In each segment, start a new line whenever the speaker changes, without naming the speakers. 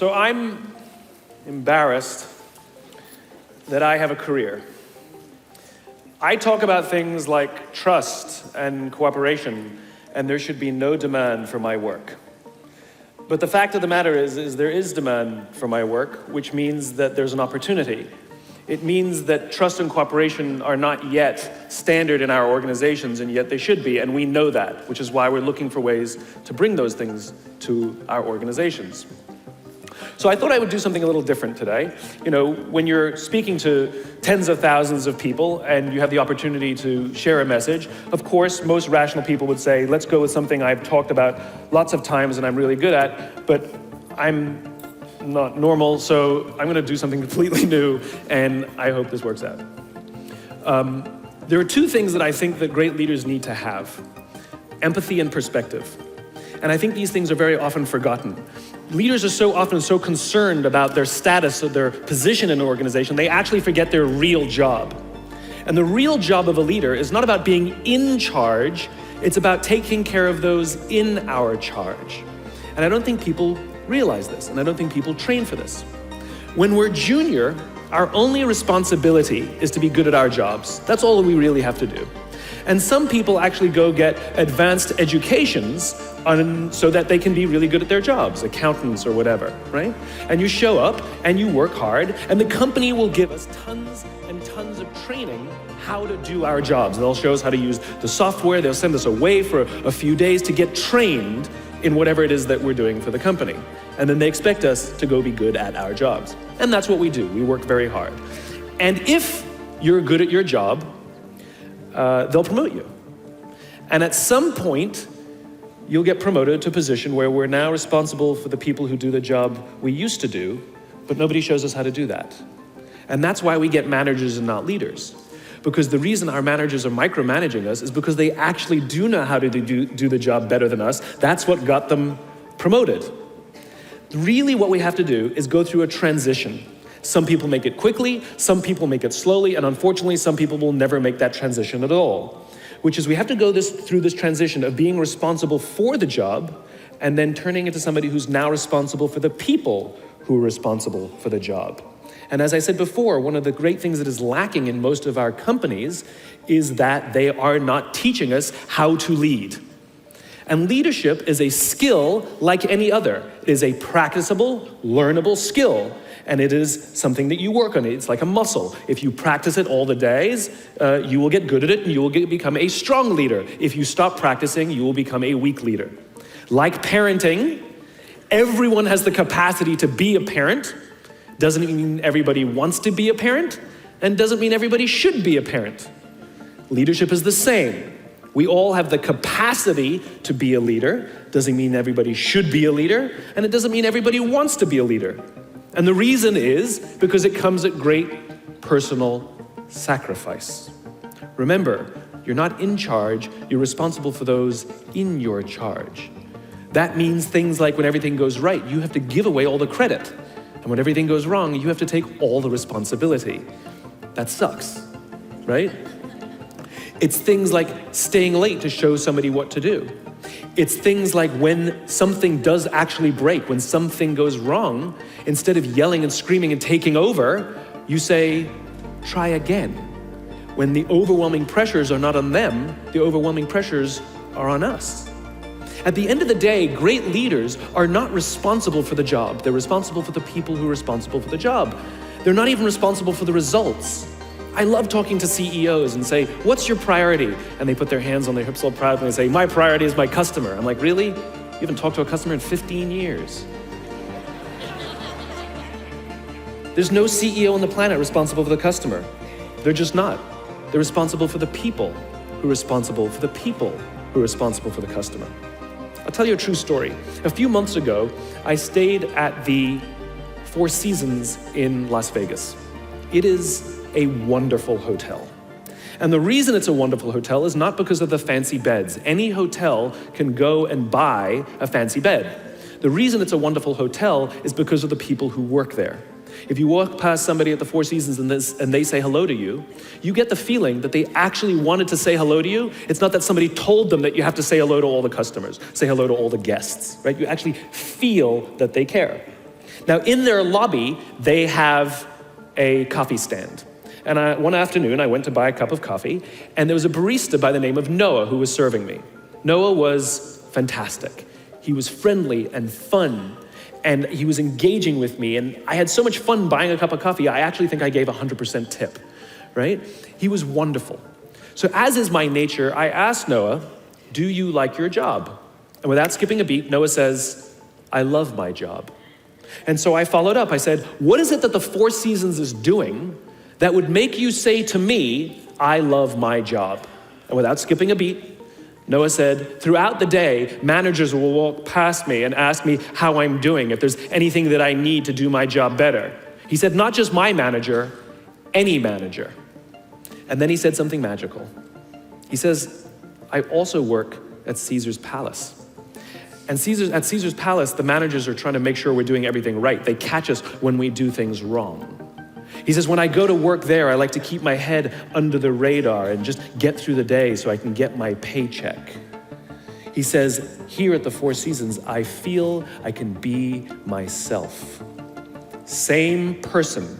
So I'm embarrassed that I have a career. I talk about things like trust and cooperation, and there should be no demand for my work. But the fact of the matter is there is demand for my work, which means that there's an opportunity. It means that trust and cooperation are not yet standard in our organizations, and yet they should be, and we know that, which is why we're looking for ways to bring those things to our organizations. So I thought I would do something a little different today. You know, when you're speaking to tens of thousands of people and you have the opportunity to share a message, of course, most rational people would say, let's go with something I've talked about lots of times and I'm really good at, but I'm not normal, so I'm going to do something completely new, and I hope this works out. There are two things that I think that great leaders need to have: empathy and perspective. And I think these things are very often forgotten. Leaders are so often so concerned about their status or their position in an organization, they actually forget their real job. And the real job of a leader is not about being in charge, it's about taking care of those in our charge. And I don't think people realize this, and I don't think people train for this. When we're junior, our only responsibility is to be good at our jobs. That's all we really have to do. And some people actually go get advanced educations so that they can be really good at their jobs, accountants or whatever, right? And you show up and you work hard, and the company will give us tons and tons of training how to do our jobs. They'll show us how to use the software, they'll send us away for a few days to get trained in whatever it is that we're doing for the company. And then they expect us to go be good at our jobs. And that's what we do, we work very hard. And if you're good at your job, they'll promote you. And at some point, you'll get promoted to a position where we're now responsible for the people who do the job we used to do, but nobody shows us how to do that. And that's why we get managers and not leaders. Because the reason our managers are micromanaging us is because they actually do know how to do the job better than us. That's what got them promoted. Really what we have to do is go through a transition. Some people make it quickly, some people make it slowly, and unfortunately some people will never make that transition at all. Which is we have to go through this transition of being responsible for the job and then turning into somebody who's now responsible for the people who are responsible for the job. And as I said before, one of the great things that is lacking in most of our companies is that they are not teaching us how to lead. And leadership is a skill like any other. It is a practicable, learnable skill. And it is something that you work on. It's like a muscle. If you practice it all the days, you will get good at it and you will become a strong leader. If you stop practicing, you will become a weak leader. Like parenting, everyone has the capacity to be a parent. Doesn't mean everybody wants to be a parent, and doesn't mean everybody should be a parent. Leadership is the same. We all have the capacity to be a leader. Doesn't mean everybody should be a leader, and it doesn't mean everybody wants to be a leader. And the reason is because it comes at great personal sacrifice. Remember, you're not in charge, you're responsible for those in your charge. That means things like when everything goes right, you have to give away all the credit. And when everything goes wrong, you have to take all the responsibility. That sucks, right? It's things like staying late to show somebody what to do. It's things like when something does actually break, when something goes wrong, instead of yelling and screaming and taking over, you say, try again. When the overwhelming pressures are not on them, the overwhelming pressures are on us. At the end of the day, great leaders are not responsible for the job. They're responsible for the people who are responsible for the job. They're not even responsible for the results. I love talking to CEOs and say, what's your priority? And they put their hands on their hips all proudly and say, my priority is my customer. I'm like, really? You haven't talked to a customer in 15 years. There's no CEO on the planet responsible for the customer. They're just not. They're responsible for the people who are responsible for the people who are responsible for the customer. I'll tell you a true story. A few months ago, I stayed at the Four Seasons in Las Vegas. It is a wonderful hotel. And the reason it's a wonderful hotel is not because of the fancy beds. Any hotel can go and buy a fancy bed. The reason it's a wonderful hotel is because of the people who work there. If you walk past somebody at the Four Seasons and they say hello to you, you get the feeling that they actually wanted to say hello to you. It's not that somebody told them that you have to say hello to all the customers, say hello to all the guests, right? You actually feel that they care. Now, in their lobby, they have a coffee stand. And one afternoon, I went to buy a cup of coffee, and there was a barista by the name of Noah who was serving me. Noah was fantastic. He was friendly and fun, and he was engaging with me, and I had so much fun buying a cup of coffee, I actually think I gave 100% tip, right? He was wonderful. So as is my nature, I asked Noah, do you like your job? And without skipping a beat, Noah says, I love my job. And so I followed up. I said, what is it that the Four Seasons is doing that would make you say to me, I love my job? And without skipping a beat, Noah said, throughout the day, managers will walk past me and ask me how I'm doing, if there's anything that I need to do my job better. He said, not just my manager, any manager. And then he said something magical. He says, I also work at Caesar's Palace. And at Caesar's Palace, the managers are trying to make sure we're doing everything right. They catch us when we do things wrong. He says, when I go to work there, I like to keep my head under the radar and just get through the day so I can get my paycheck. He says, here at the Four Seasons, I feel I can be myself. Same person,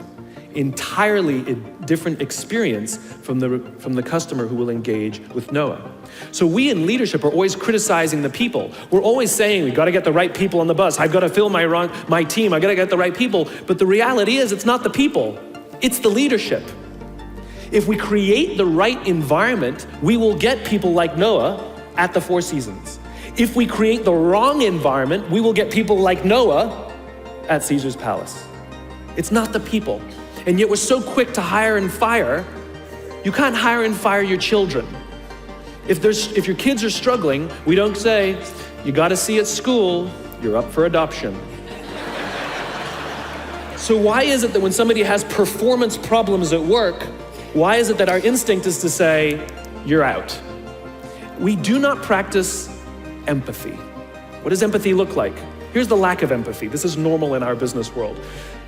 entirely a different experience from the customer who will engage with Noah. So we in leadership are always criticizing the people. We're always saying, we got to get the right people on the bus. I've got to fill my team. I got to get the right people. But the reality is, it's not the people. It's the leadership. If we create the right environment, we will get people like Noah at the Four Seasons. If we create the wrong environment, we will get people like Noah at Caesar's Palace. It's not the people. And yet we're so quick to hire and fire. You can't hire and fire your children. If your kids are struggling, we don't say, you got to see at school, you're up for adoption. So why is it that when somebody has performance problems at work, why is it that our instinct is to say, you're out? We do not practice empathy. What does empathy look like? Here's the lack of empathy. This is normal in our business world.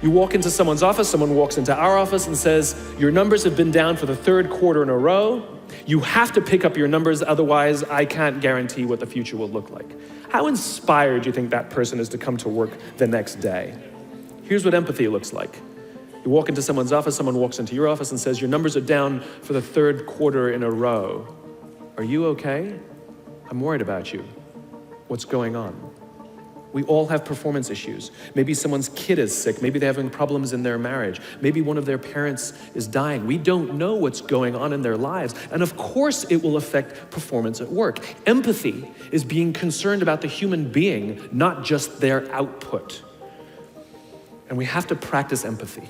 You walk into someone's office, someone walks into our office and says, your numbers have been down for the third quarter in a row. You have to pick up your numbers, otherwise I can't guarantee what the future will look like. How inspired do you think that person is to come to work the next day? Here's what empathy looks like. You walk into someone's office, someone walks into your office and says, your numbers are down for the third quarter in a row. Are you okay? I'm worried about you. What's going on? We all have performance issues. Maybe someone's kid is sick. Maybe they're having problems in their marriage. Maybe one of their parents is dying. We don't know what's going on in their lives. And of course, it will affect performance at work. Empathy is being concerned about the human being, not just their output. And we have to practice empathy.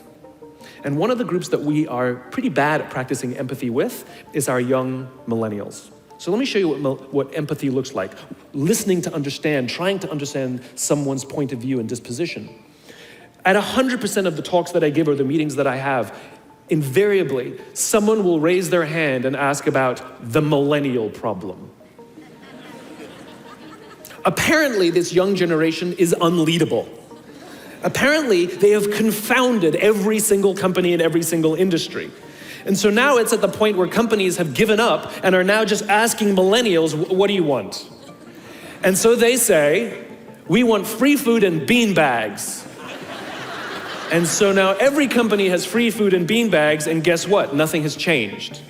And one of the groups that we are pretty bad at practicing empathy with is our young millennials. So let me show you what empathy looks like. Listening to understand, trying to understand someone's point of view and disposition. At 100% of the talks that I give or the meetings that I have, invariably, someone will raise their hand and ask about the millennial problem. Apparently, this young generation is unleadable. Apparently, they have confounded every single company in every single industry. And so now it's at the point where companies have given up and are now just asking millennials, what do you want? And so they say, we want free food and bean bags. And so now every company has free food and bean bags, and guess what? Nothing has changed.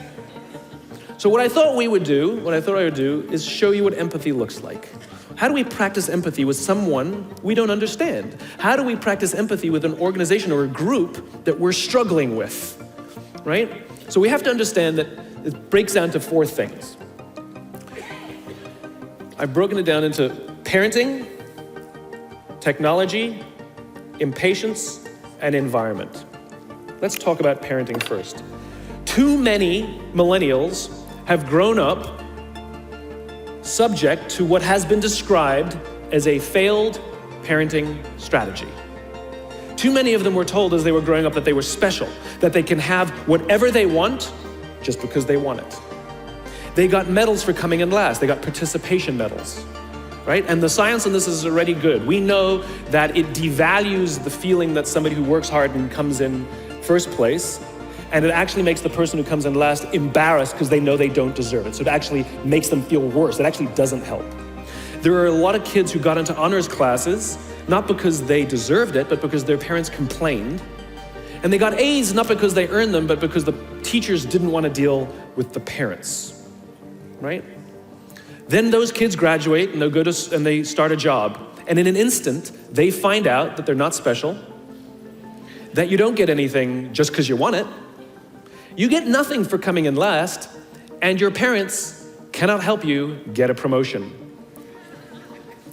So what I thought I would do is show you what empathy looks like. How do we practice empathy with someone we don't understand? How do we practice empathy with an organization or a group that we're struggling with, right? So we have to understand that it breaks down to 4 things. I've broken it down into parenting, technology, impatience, and environment. Let's talk about parenting first. Too many millennials have grown up subject to what has been described as a failed parenting strategy. Too many of them were told as they were growing up that they were special, that they can have whatever they want just because they want it. They got medals for coming in last. They got participation medals, right? And the science on this is already good. We know that it devalues the feeling that somebody who works hard and comes in first place, and it actually makes the person who comes in last embarrassed because they know they don't deserve it. So it actually makes them feel worse. It actually doesn't help. There are a lot of kids who got into honors classes not because they deserved it, but because their parents complained. And they got A's not because they earned them, but because the teachers didn't want to deal with the parents, right? Then those kids graduate and they start a job. And in an instant, they find out that they're not special, that you don't get anything just because you want it. You get nothing for coming in last, and your parents cannot help you get a promotion.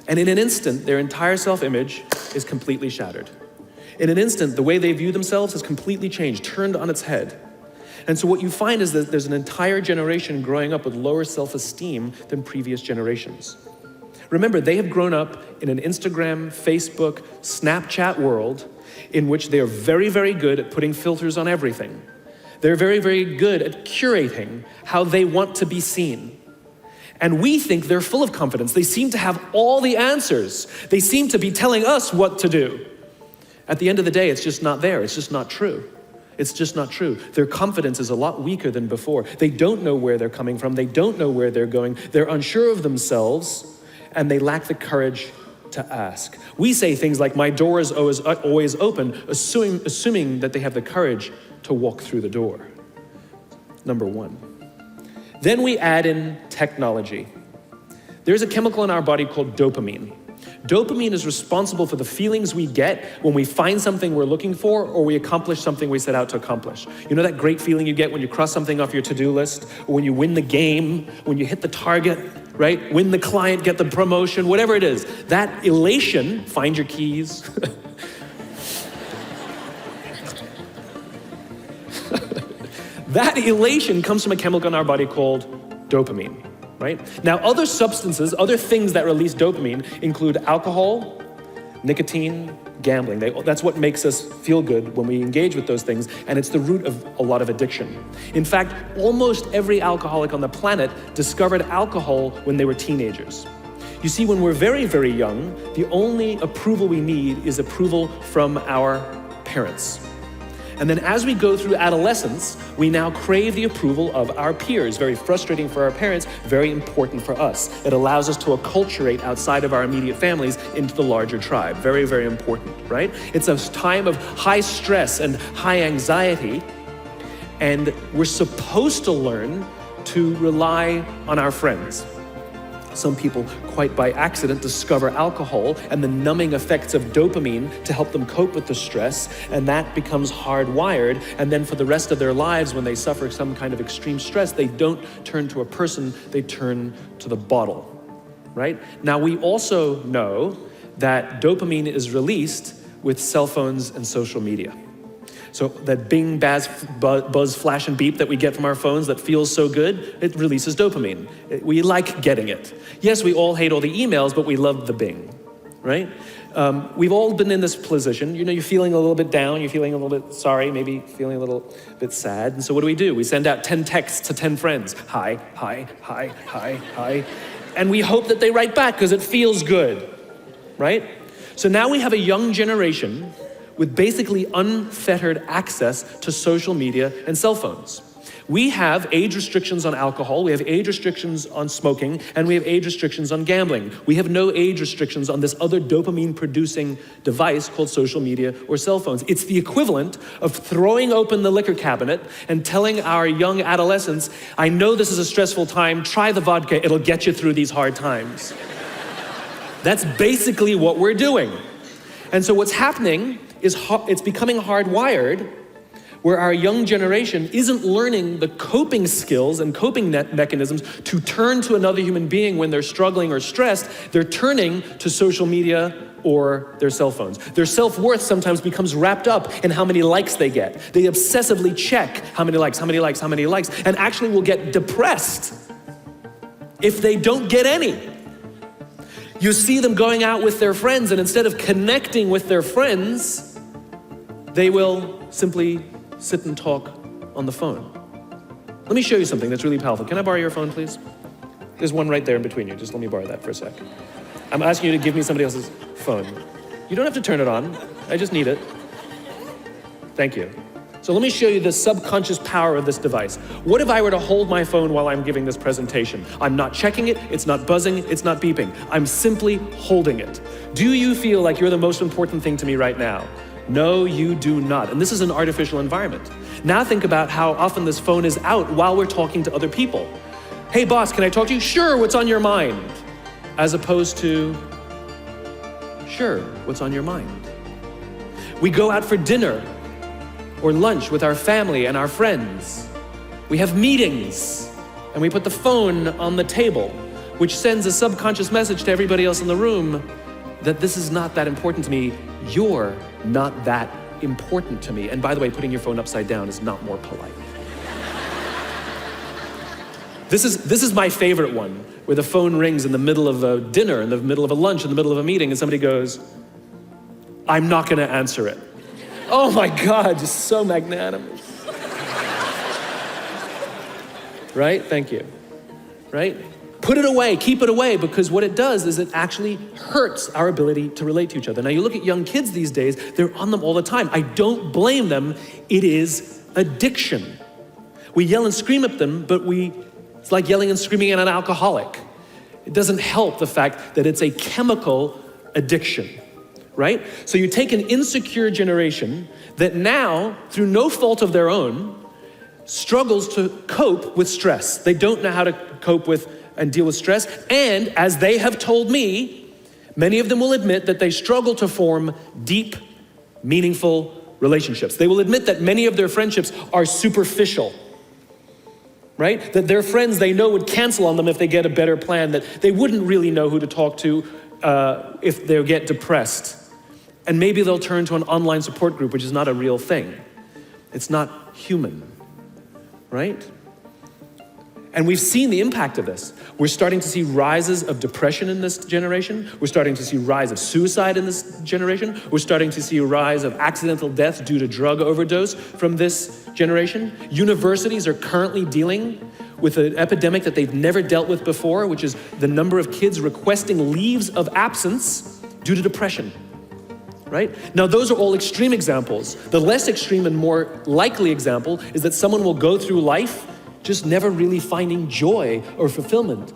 And in an instant, their entire self-image is completely shattered. In an instant, the way they view themselves has completely changed, turned on its head. And so what you find is that there's an entire generation growing up with lower self-esteem than previous generations. Remember, they have grown up in an Instagram, Facebook, Snapchat world in which they are very, very good at putting filters on everything. They're very, very good at curating how they want to be seen. And we think they're full of confidence. They seem to have all the answers. They seem to be telling us what to do. At the end of the day, it's just not there. It's just not true. It's just not true. Their confidence is a lot weaker than before. They don't know where they're coming from. They don't know where they're going. They're unsure of themselves, and they lack the courage to ask. We say things like, my door is always open, assuming that they have the courage to walk through the door. Number one. Then we add in technology. There's a chemical in our body called dopamine. Dopamine is responsible for the feelings we get when we find something we're looking for or we accomplish something we set out to accomplish. You know that great feeling you get when you cross something off your to-do list, or when you win the game, when you hit the target, right? Win the client, get the promotion, whatever it is. That elation, find your keys. That elation comes from a chemical in our body called dopamine. Right? Now, other substances, other things that release dopamine include alcohol, nicotine, gambling. That's what makes us feel good when we engage with those things, and it's the root of a lot of addiction. In fact, almost every alcoholic on the planet discovered alcohol when they were teenagers. You see, when we're very, very young, the only approval we need is approval from our parents. And then as we go through adolescence, we now crave the approval of our peers. Very frustrating for our parents, very important for us. It allows us to acculturate outside of our immediate families into the larger tribe. Very, very important, right? It's a time of high stress and high anxiety, and we're supposed to learn to rely on our friends. Some people, quite by accident, discover alcohol and the numbing effects of dopamine to help them cope with the stress, and that becomes hardwired. And then for the rest of their lives, when they suffer some kind of extreme stress, they don't turn to a person, they turn to the bottle, right? Now, we also know that dopamine is released with cell phones and social media. So that bing, buzz, flash, and beep that we get from our phones that feels so good, it releases dopamine. We like getting it. Yes, we all hate all the emails, but we love the bing, right? We've all been in this position. You know, you're feeling a little bit down, you're feeling a little bit sorry, maybe feeling a little bit sad. And so what do? We send out 10 texts to 10 friends. Hi, hi, hi, hi, hi. And we hope that they write back because it feels good, right? So now we have a young generation with basically unfettered access to social media and cell phones. We have age restrictions on alcohol, we have age restrictions on smoking, and we have age restrictions on gambling. We have no age restrictions on this other dopamine-producing device called social media or cell phones. It's the equivalent of throwing open the liquor cabinet and telling our young adolescents, I know this is a stressful time, try the vodka, it'll get you through these hard times. That's basically what we're doing. And so what's happening is it's becoming hardwired, where our young generation isn't learning the coping skills and coping mechanisms to turn to another human being when they're struggling or stressed. They're turning to social media or their cell phones. Their self-worth sometimes becomes wrapped up in how many likes they get. They obsessively check how many likes, and actually will get depressed if they don't get any. You see them going out with their friends, and instead of connecting with their friends, they will simply sit and talk on the phone. Let me show you something that's really powerful. Can I borrow your phone, please? There's one right there in between you. Just let me borrow that for a sec. I'm asking you to give me somebody else's phone. You don't have to turn it on. I just need it. Thank you. So let me show you the subconscious power of this device. What if I were to hold my phone while I'm giving this presentation? I'm not checking it, it's not buzzing, it's not beeping. I'm simply holding it. Do you feel like you're the most important thing to me right now? No, you do not. And this is an artificial environment. Now think about how often this phone is out while we're talking to other people. Hey boss, can I talk to you? Sure, what's on your mind? As opposed to, sure, what's on your mind? We go out for dinner or lunch with our family and our friends. We have meetings, and we put the phone on the table, which sends a subconscious message to everybody else in the room that this is not that important to me. You're not that important to me. And by the way, putting your phone upside down is not more polite. This is my favorite one, where the phone rings in the middle of a dinner, in the middle of a lunch, in the middle of a meeting, and somebody goes, I'm not gonna answer it. Oh my God, just so magnanimous. Right? Thank you. Right? Put it away, keep it away, because what it does is it actually hurts our ability to relate to each other. Now you look at young kids these days, they're on them all the time. I don't blame them, it is addiction. We yell and scream at them, but it's like yelling and screaming at an alcoholic. It doesn't help the fact that it's a chemical addiction. Right? So you take an insecure generation that now, through no fault of their own, struggles to cope with stress. They don't know how to cope with and deal with stress. And as they have told me, many of them will admit that they struggle to form deep, meaningful relationships. They will admit that many of their friendships are superficial. Right? That their friends they know would cancel on them if they get a better plan, that they wouldn't really know who to talk to if they get depressed. And maybe they'll turn to an online support group, which is not a real thing. It's not human, right? And we've seen the impact of this. We're starting to see rises of depression in this generation. We're starting to see rise of suicide in this generation. We're starting to see a rise of accidental death due to drug overdose from this generation. Universities are currently dealing with an epidemic that they've never dealt with before, which is the number of kids requesting leaves of absence due to depression. Right? Now, those are all extreme examples. The less extreme and more likely example is that someone will go through life just never really finding joy or fulfillment,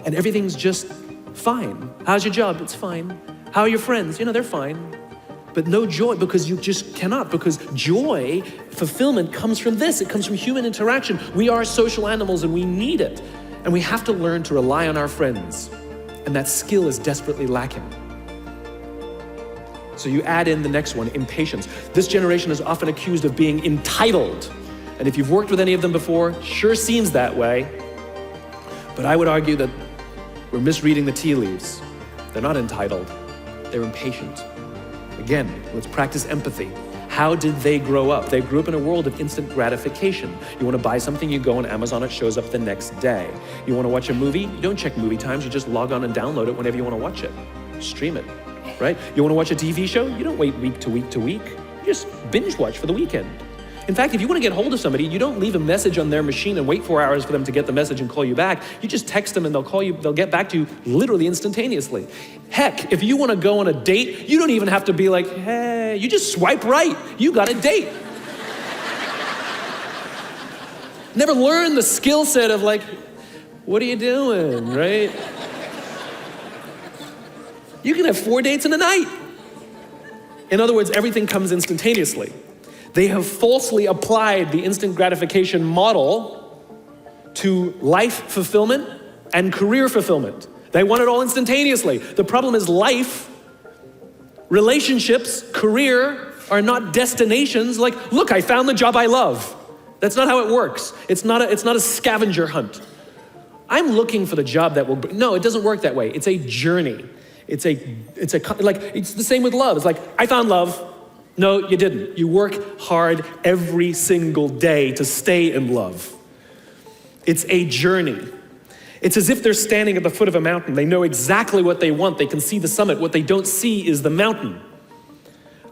and everything's just fine. How's your job? It's fine. How are your friends? They're fine. But no joy, because you just cannot, because joy, fulfillment comes from this. It comes from human interaction. We are social animals and we need it. And we have to learn to rely on our friends. And that skill is desperately lacking. So you add in the next one, impatience. This generation is often accused of being entitled. And if you've worked with any of them before, sure seems that way. But I would argue that we're misreading the tea leaves. They're not entitled, they're impatient. Again, let's practice empathy. How did they grow up? They grew up in a world of instant gratification. You want to buy something, you go on Amazon, it shows up the next day. You want to watch a movie, you don't check movie times, you just log on and download it whenever you want to watch it. Stream it. Right? You want to watch a TV show? You don't wait week to week to week. You just binge watch for the weekend. In fact, if you want to get hold of somebody, you don't leave a message on their machine and wait 4 hours for them to get the message and call you back. You just text them and they'll get back to you literally instantaneously. Heck, if you want to go on a date, you don't even have to be like, hey, you just swipe right. You got a date. Never learned the skill set of like, what are you doing, right? You can have 4 dates in a night. In other words, everything comes instantaneously. They have falsely applied the instant gratification model to life fulfillment and career fulfillment. They want it all instantaneously. The problem is life, relationships, career are not destinations. Like, look, I found the job I love. That's not how it works. It's not a scavenger hunt. I'm looking for the job that will, no, it doesn't work that way. It's a journey. It's the same with love. It's like, I found love. No, you didn't. You work hard every single day to stay in love. It's a journey. It's as if they're standing at the foot of a mountain. They know exactly what they want. They can see the summit. What they don't see is the mountain.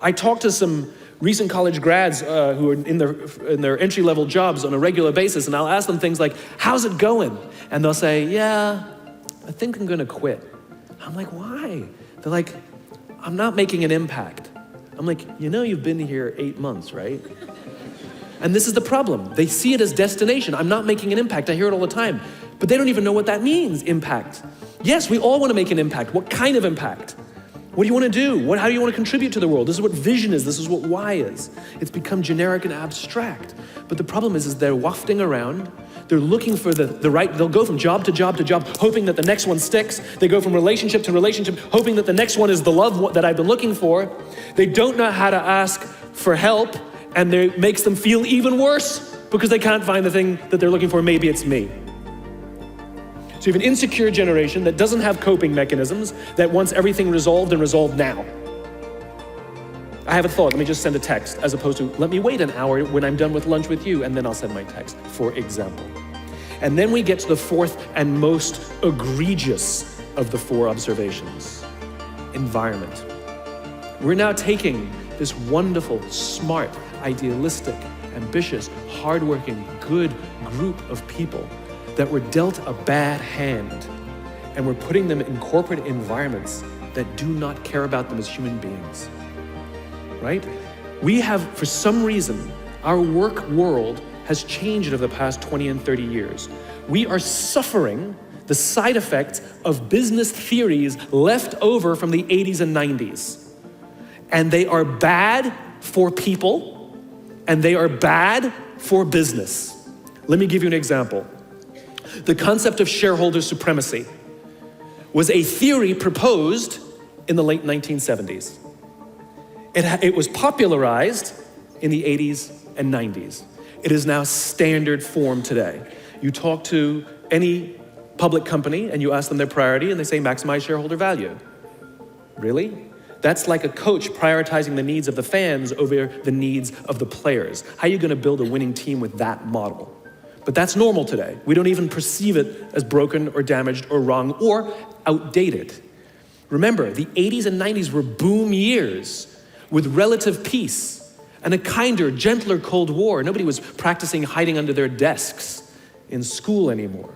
I talked to some recent college grads who are in their entry-level jobs on a regular basis, and I'll ask them things like, how's it going? And they'll say, yeah, I think I'm gonna quit. I'm like, why? They're like, I'm not making an impact. I'm like, you've been here 8 months, right?
And this is the problem. They see it as destination. I'm not making an impact. I hear it all the time. But they don't even know what that means, impact. Yes, we all want to make an impact. What kind of impact? What do you want to do? How do you want to contribute to the world? This is what vision is. This is what why is. It's become generic and abstract. But the problem is they're wafting around. They're looking for the right, they'll go from job to job to job, hoping that the next one sticks. They go from relationship to relationship, hoping that the next one is the love that I've been looking for. They don't know how to ask for help, and it makes them feel even worse because they can't find the thing that they're looking for. Maybe it's me. So you have an insecure generation that doesn't have coping mechanisms, that wants everything resolved and resolved now. I have a thought, let me just send a text, as opposed to, let me wait an hour when I'm done with lunch with you, and then I'll send my text, for example. And then we get to the fourth and most egregious of the four observations, environment. We're now taking this wonderful, smart, idealistic, ambitious, hardworking, good group of people that were dealt a bad hand, and we're putting them in corporate environments that do not care about them as human beings. Right? We have, for some reason, our work world has changed over the past 20 and 30 years. We are suffering the side effects of business theories left over from the 80s and 90s. And they are bad for people, and they are bad for business. Let me give you an example. The concept of shareholder supremacy was a theory proposed in the late 1970s. It was popularized in the 80s and 90s. It is now standard form today. You talk to any public company and you ask them their priority and they say maximize shareholder value. Really? That's like a coach prioritizing the needs of the fans over the needs of the players. How are you going to build a winning team with that model? But that's normal today. We don't even perceive it as broken or damaged or wrong or outdated. Remember, the 80s and 90s were boom years with relative peace and a kinder, gentler Cold War. Nobody was practicing hiding under their desks in school anymore.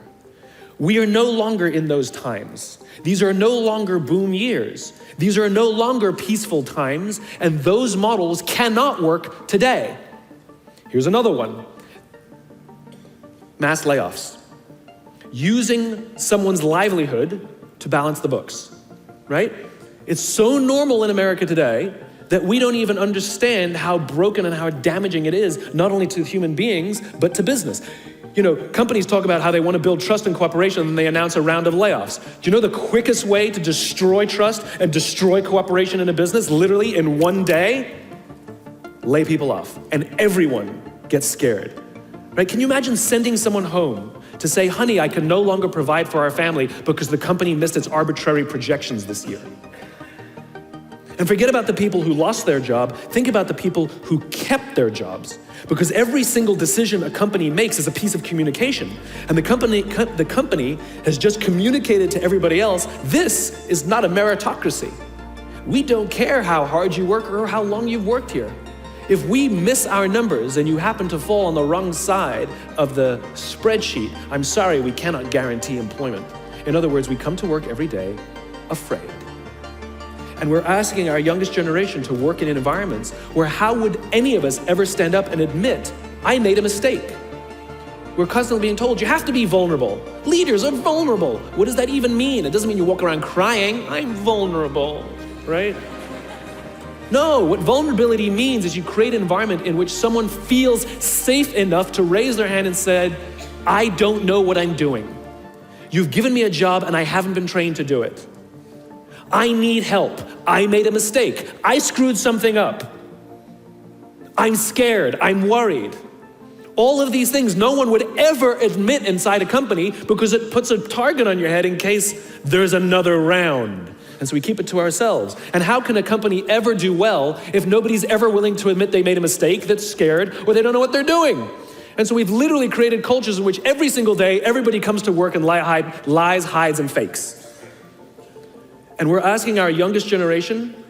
We are no longer in those times. These are no longer boom years. These are no longer peaceful times, and those models cannot work today. Here's another one. Mass layoffs. Using someone's livelihood to balance the books, right? It's so normal in America today that we don't even understand how broken and how damaging it is, not only to human beings, but to business. You know, companies talk about how they want to build trust and cooperation, and they announce a round of layoffs. Do you know the quickest way to destroy trust and destroy cooperation in a business, literally in one day? Lay people off, and everyone gets scared. Right? Can you imagine sending someone home to say, honey, I can no longer provide for our family because the company missed its arbitrary projections this year? And forget about the people who lost their job. Think about the people who kept their jobs. Because every single decision a company makes is a piece of communication. And the company has just communicated to everybody else, this is not a meritocracy. We don't care how hard you work or how long you've worked here. If we miss our numbers and you happen to fall on the wrong side of the spreadsheet, I'm sorry, we cannot guarantee employment. In other words, we come to work every day afraid. And we're asking our youngest generation to work in environments where how would any of us ever stand up and admit, I made a mistake? We're constantly being told, you have to be vulnerable. Leaders are vulnerable. What does that even mean? It doesn't mean you walk around crying, I'm vulnerable, right? No, what vulnerability means is you create an environment in which someone feels safe enough to raise their hand and said, I don't know what I'm doing. You've given me a job and I haven't been trained to do it. I need help. I made a mistake. I screwed something up. I'm scared. I'm worried. All of these things no one would ever admit inside a company because it puts a target on your head in case there's another round. And so we keep it to ourselves. And how can a company ever do well if nobody's ever willing to admit they made a mistake, that's scared, or they don't know what they're doing? And so we've literally created cultures in which every single day, everybody comes to work and lies, hides, and fakes. And we're asking our youngest generation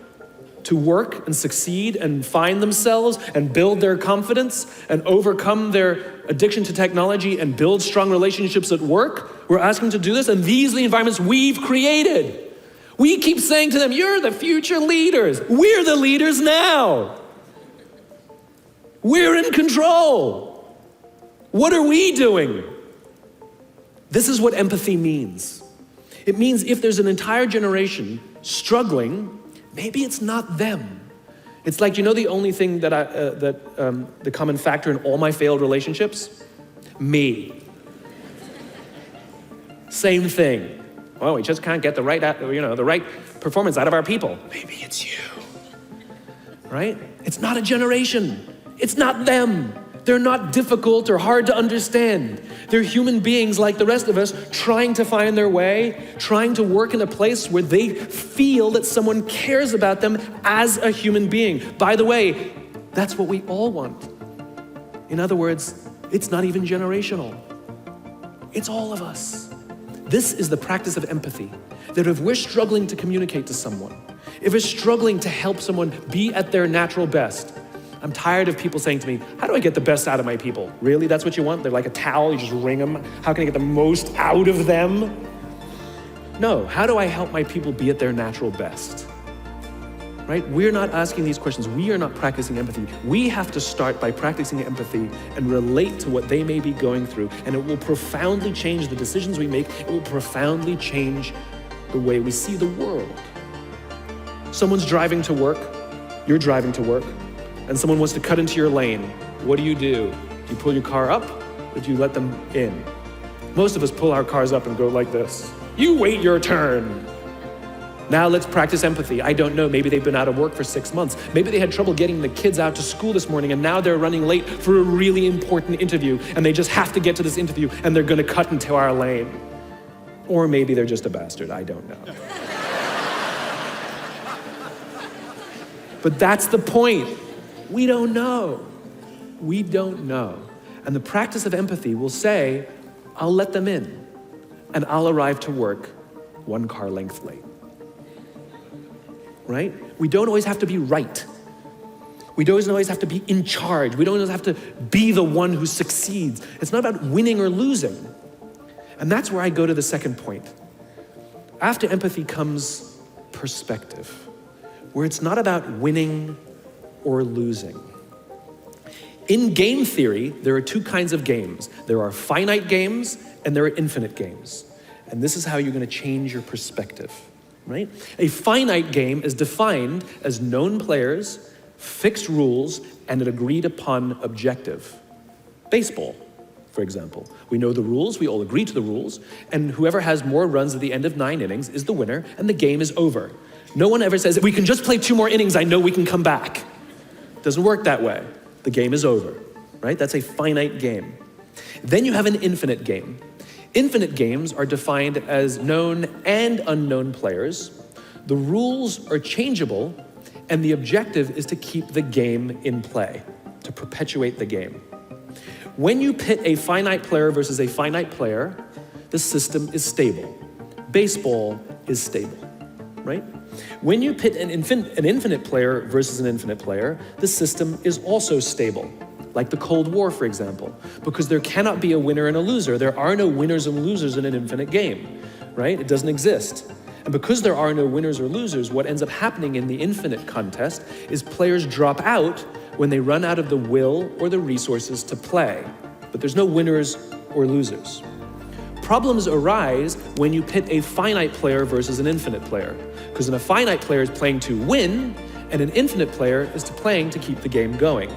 to work and succeed and find themselves and build their confidence and overcome their addiction to technology and build strong relationships at work. We're asking them to do this, and these are the environments we've created. We keep saying to them, you're the future leaders. We're the leaders now. We're in control. What are we doing? This is what empathy means. It means if there's an entire generation struggling, maybe it's not them. It's like, the only thing that the common factor in all my failed relationships? Me. Same thing. Oh, we just can't get the right performance out of our people. Maybe it's you. Right? It's not a generation. It's not them. They're not difficult or hard to understand. They're human beings like the rest of us, trying to find their way, trying to work in a place where they feel that someone cares about them as a human being. By the way, that's what we all want. In other words, it's not even generational. It's all of us. This is the practice of empathy, that if we're struggling to communicate to someone, if we're struggling to help someone be at their natural best, I'm tired of people saying to me, how do I get the best out of my people? Really, that's what you want? They're like a towel, you just wring them. How can I get the most out of them? No, how do I help my people be at their natural best? Right? We're not asking these questions. We are not practicing empathy. We have to start by practicing empathy and relate to what they may be going through, and it will profoundly change the decisions we make. It will profoundly change the way we see the world. Someone's driving to work, you're driving to work, and someone wants to cut into your lane. What do? Do you pull your car up, or do you let them in? Most of us pull our cars up and go like this. You wait your turn. Now let's practice empathy. I don't know, maybe they've been out of work for 6 months. Maybe they had trouble getting the kids out to school this morning and now they're running late for a really important interview and they just have to get to this interview and they're gonna cut into our lane. Or maybe they're just a bastard, I don't know. But that's the point. We don't know. We don't know. And the practice of empathy will say, I'll let them in and I'll arrive to work 1 car length late. Right? We don't always have to be right. We don't always have to be in charge. We don't always have to be the one who succeeds. It's not about winning or losing. And that's where I go to the second point. After empathy comes perspective, where it's not about winning or losing. In game theory, there are 2 kinds of games. There are finite games and there are infinite games. And this is how you're going to change your perspective. Right? A finite game is defined as known players, fixed rules, and an agreed upon objective. Baseball, for example. We know the rules, we all agree to the rules, and whoever has more runs at the end of 9 innings is the winner, and the game is over. No one ever says, we can just play 2 more innings, I know we can come back. It doesn't work that way. The game is over, right? That's a finite game. Then you have an infinite game. Infinite games are defined as known and unknown players. The rules are changeable, and the objective is to keep the game in play, to perpetuate the game. When you pit a finite player versus a finite player, the system is stable. Baseball is stable, right? When you pit an infinite player versus an infinite player, the system is also stable. Like the Cold War, for example, because there cannot be a winner and a loser. There are no winners and losers in an infinite game, right? It doesn't exist. And because there are no winners or losers, what ends up happening in the infinite contest is players drop out when they run out of the will or the resources to play. But there's no winners or losers. Problems arise when you pit a finite player versus an infinite player, because a finite player is playing to win, and an infinite player is playing to keep the game going.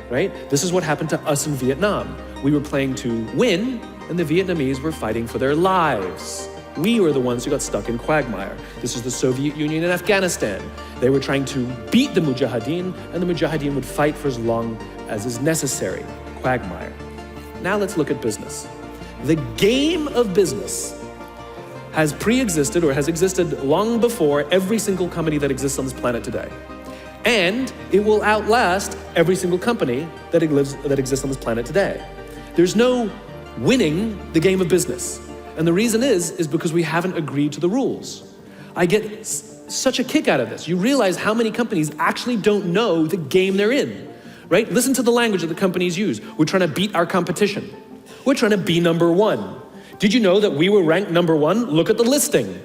Right? This is what happened to us in Vietnam. We were playing to win, and the Vietnamese were fighting for their lives. We were the ones who got stuck in quagmire. This is the Soviet Union and Afghanistan. They were trying to beat the Mujahideen, and the Mujahideen would fight for as long as is necessary. Quagmire. Now let's look at business. The game of business has pre-existed or has existed long before every single company that exists on this planet today. And it will outlast every single company that exists on this planet today. There's no winning the game of business. And the reason is because we haven't agreed to the rules. I get such a kick out of this. You realize how many companies actually don't know the game they're in, right? Listen to the language that the companies use. We're trying to beat our competition. We're trying to be number 1. Did you know that we were ranked number 1? Look at the listing.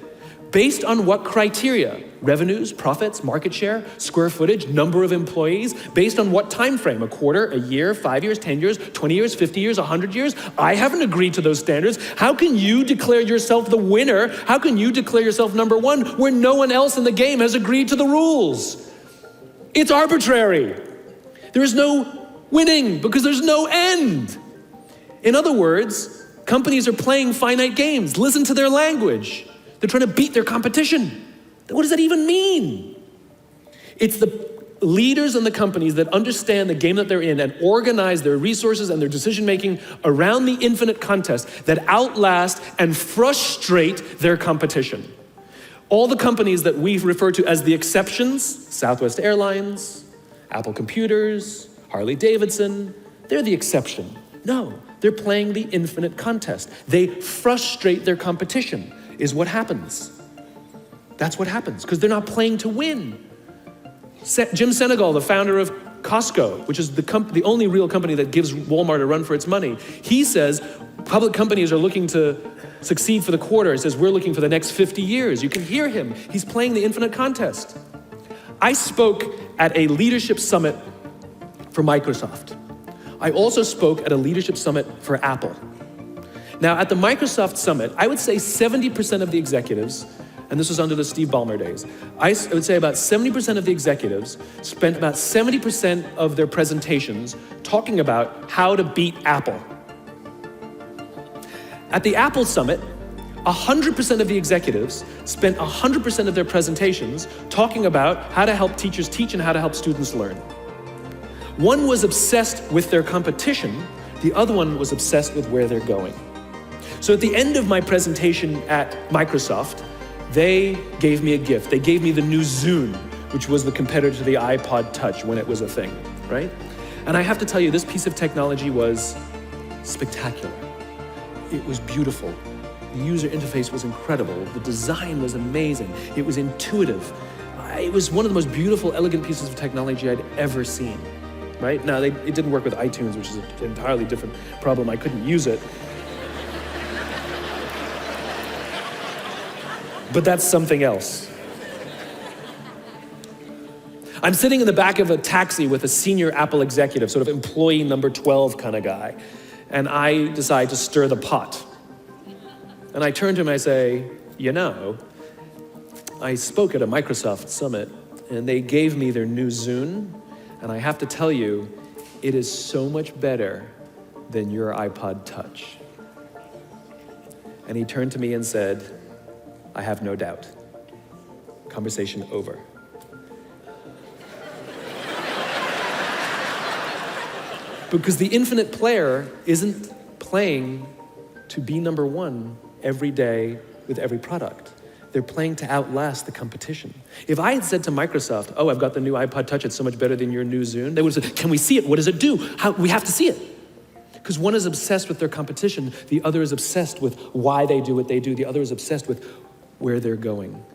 Based on what criteria? revenues, profits, market share, square footage, number of employees, based on what time frame? A quarter, a year, 5 years, 10 years, 20 years, 50 years, 100 years? I haven't agreed to those standards. How can you declare yourself the winner? How can you declare yourself number one where no one else in the game has agreed to the rules? It's arbitrary. There is no winning because there's no end. In other words, companies are playing finite games. Listen to their language. They're trying to beat their competition. What does that even mean? It's the leaders in the companies that understand the game that they're in and organize their resources and their decision-making around the infinite contest that outlast and frustrate their competition. All the companies that we refer to as the exceptions, Southwest Airlines, Apple Computers, Harley Davidson, they're the exception. No, they're playing the infinite contest. They frustrate their competition, is what happens. That's what happens, because they're not playing to win. Jim Senegal, the founder of Costco, which is the only real company that gives Walmart a run for its money, he says public companies are looking to succeed for the quarter. He says, we're looking for the next 50 years. You can hear him. He's playing the infinite contest. I spoke at a leadership summit for Microsoft. I also spoke at a leadership summit for Apple. Now, at the Microsoft summit, I would say 70% of the executives, and this was under the Steve Ballmer days, I would say about 70% of the executives spent about 70% of their presentations talking about how to beat Apple. At the Apple Summit, 100% of the executives spent 100% of their presentations talking about how to help teachers teach and how to help students learn. One was obsessed with their competition, the other one was obsessed with where they're going. So at the end of my presentation at Microsoft, they gave me a gift. They gave me the new Zune, which was the competitor to the iPod Touch when it was a thing, right? And I have to tell you, this piece of technology was spectacular. It was beautiful. The user interface was incredible. The design was amazing. It was intuitive. It was one of the most beautiful, elegant pieces of technology I'd ever seen, right? Now, it didn't work with iTunes, which is an entirely different problem. I couldn't use it. But that's something else. I'm sitting in the back of a taxi with a senior Apple executive, sort of employee number 12 kind of guy, and I decide to stir the pot. And I turn to him and I say, you know, I spoke at a Microsoft summit and they gave me their new Zune, and I have to tell you, it is so much better than your iPod Touch. And he turned to me and said, I have no doubt. Conversation over. Because the infinite player isn't playing to be number one every day with every product. They're playing to outlast the competition. If I had said to Microsoft, oh, I've got the new iPod Touch, it's so much better than your new Zune, they would have said, can we see it? What does it do? We have to see it. Because one is obsessed with their competition, the other is obsessed with why they do what they do, the other is obsessed with where they're going.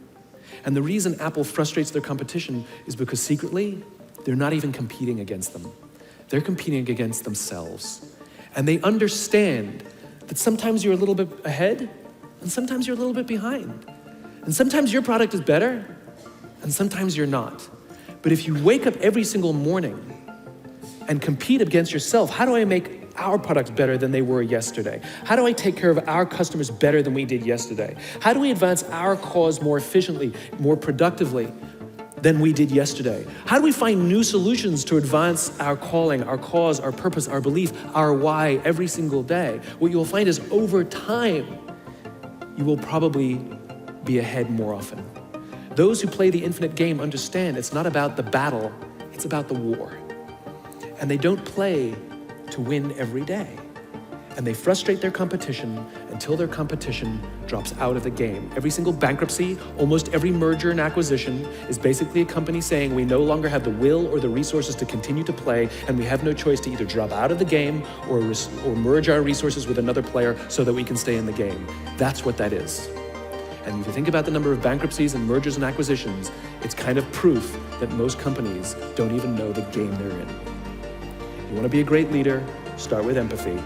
And the reason Apple frustrates their competition is because secretly, they're not even competing against them. They're competing against themselves. And they understand that sometimes you're a little bit ahead, and sometimes you're a little bit behind. And sometimes your product is better, and sometimes you're not. But if you wake up every single morning and compete against yourself, how do I make our products better than they were yesterday? How do I take care of our customers better than we did yesterday? How do we advance our cause more efficiently, more productively than we did yesterday? How do we find new solutions to advance our calling, our cause, our purpose, our belief, our why every single day? What you'll find is over time, you will probably be ahead more often. Those who play the infinite game understand it's not about the battle, it's about the war. And they don't play to win every day. And they frustrate their competition until their competition drops out of the game. Every single bankruptcy, almost every merger and acquisition is basically a company saying we no longer have the will or the resources to continue to play, and we have no choice to either drop out of the game or merge our resources with another player so that we can stay in the game. That's what that is. And if you think about the number of bankruptcies and mergers and acquisitions, it's kind of proof that most companies don't even know the game they're in. You want to be a great leader, start with empathy.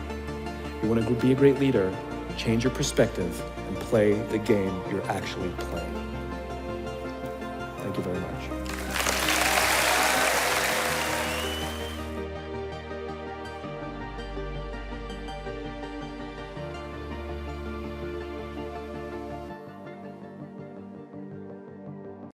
You want to be a great leader, change your perspective and play the game you're actually playing. Thank you very much.